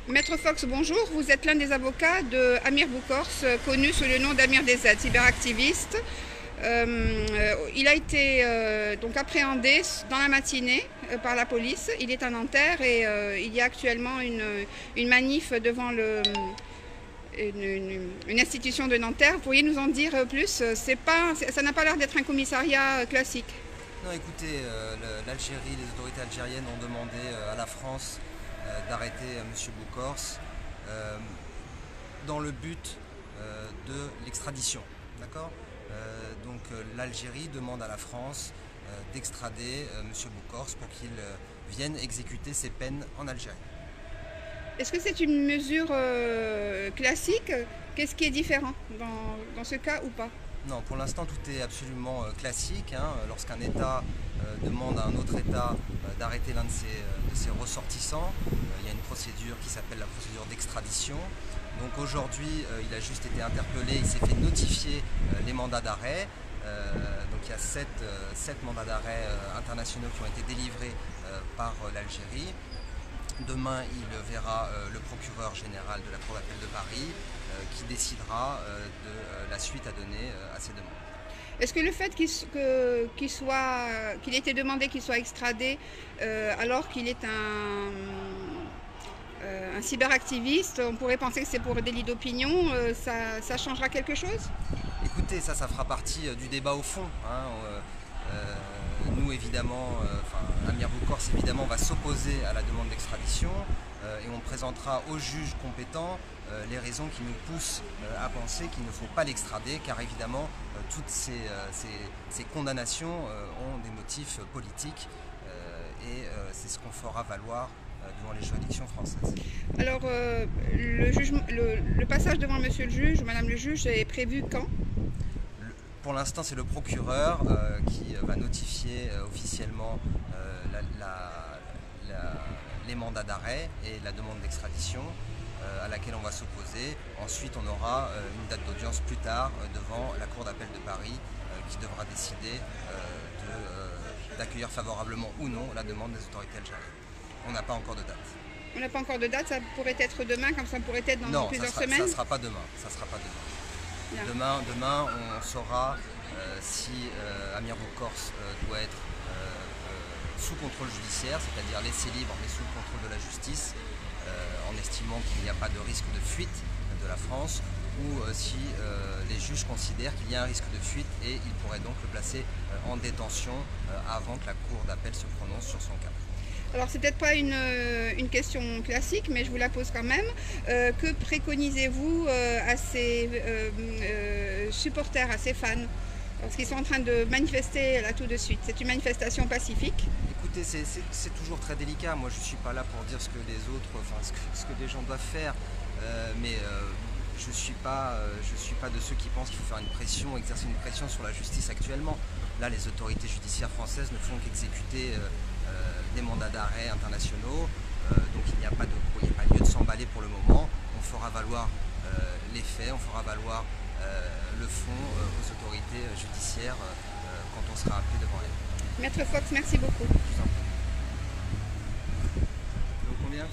Maître Fox, bonjour. Vous êtes l'un des avocats de Amir Boukors, connu sous le nom d'Amir DZ, cyberactiviste. Il a été donc appréhendé dans la matinée par la police. Il est à Nanterre et il y a actuellement une manif devant une institution de Nanterre. Vous pourriez nous en dire plus? Ça n'a pas l'air d'être un commissariat classique. Non, écoutez, l'Algérie, les autorités algériennes ont demandé à la France d'arrêter M. Boukors dans le but de l'extradition. D'accord. Donc l'Algérie demande à la France d'extrader M. Boukors pour qu'il vienne exécuter ses peines en Algérie. Est-ce que c'est une mesure classique? Qu'est-ce qui est différent dans ce cas ou pas? Non, pour l'instant tout est absolument classique. Lorsqu'un État demande à un autre État d'arrêter l'un de ses ressortissants, il y a une procédure qui s'appelle la procédure d'extradition. Donc aujourd'hui, il a juste été interpellé, il s'est fait notifier les mandats d'arrêt. Donc il y a 7 mandats d'arrêt internationaux qui ont été délivrés par l'Algérie. Demain, il verra le procureur général de la Cour d'appel de Paris qui décidera de la suite à donner à ces demandes. Est-ce que le fait qu'il ait été demandé qu'il soit extradé alors qu'il est un cyberactiviste, on pourrait penser que c'est pour délit d'opinion, ça changera quelque chose? Écoutez, ça fera partie du débat au fond. Nous évidemment, Amir Boukors évidemment va s'opposer à la demande d'extradition et on présentera aux juges compétents les raisons qui nous poussent à penser qu'il ne faut pas l'extrader, car évidemment toutes ces condamnations ont des motifs politiques et c'est ce qu'on fera valoir devant les juridictions françaises. Alors le passage devant monsieur le juge ou madame le juge est prévu quand? Pour l'instant, c'est le procureur qui va notifier officiellement les mandats d'arrêt et la demande d'extradition à laquelle on va s'opposer. Ensuite, on aura une date d'audience plus tard devant la Cour d'appel de Paris qui devra décider d'accueillir favorablement ou non la demande des autorités algériennes. On n'a pas encore de date. On n'a pas encore de date, ça pourrait être demain, comme ça pourrait être dans plusieurs semaines? Non, ça ne sera pas demain. Ça sera pas demain. Demain, on saura si Amir Boukors doit être sous contrôle judiciaire, c'est-à-dire laissé libre mais sous le contrôle de la justice, en estimant qu'il n'y a pas de risque de fuite de la France, ou si les juges considèrent qu'il y a un risque de fuite et ils pourraient donc le placer en détention avant que la Cour d'appel se prononce sur son cas. Alors c'est peut-être pas une question classique, mais je vous la pose quand même. Que préconisez-vous à ces supporters, à ces fans, parce qu'ils sont en train de manifester là tout de suite? C'est une manifestation pacifique. Écoutez, c'est toujours très délicat. Moi je ne suis pas là pour dire ce que les autres, ce que les gens doivent faire, mais je ne suis pas de ceux qui pensent qu'il faut faire une pression, exercer une pression sur la justice actuellement. Là, les autorités judiciaires françaises ne font qu'exécuter des mandats d'arrêt internationaux, donc il n'y a pas lieu de s'emballer pour le moment. On fera valoir les faits, on fera valoir le fond aux autorités judiciaires quand on sera appelé devant elles. Maître Fox, merci beaucoup. Je vous en prie. Donc combien ?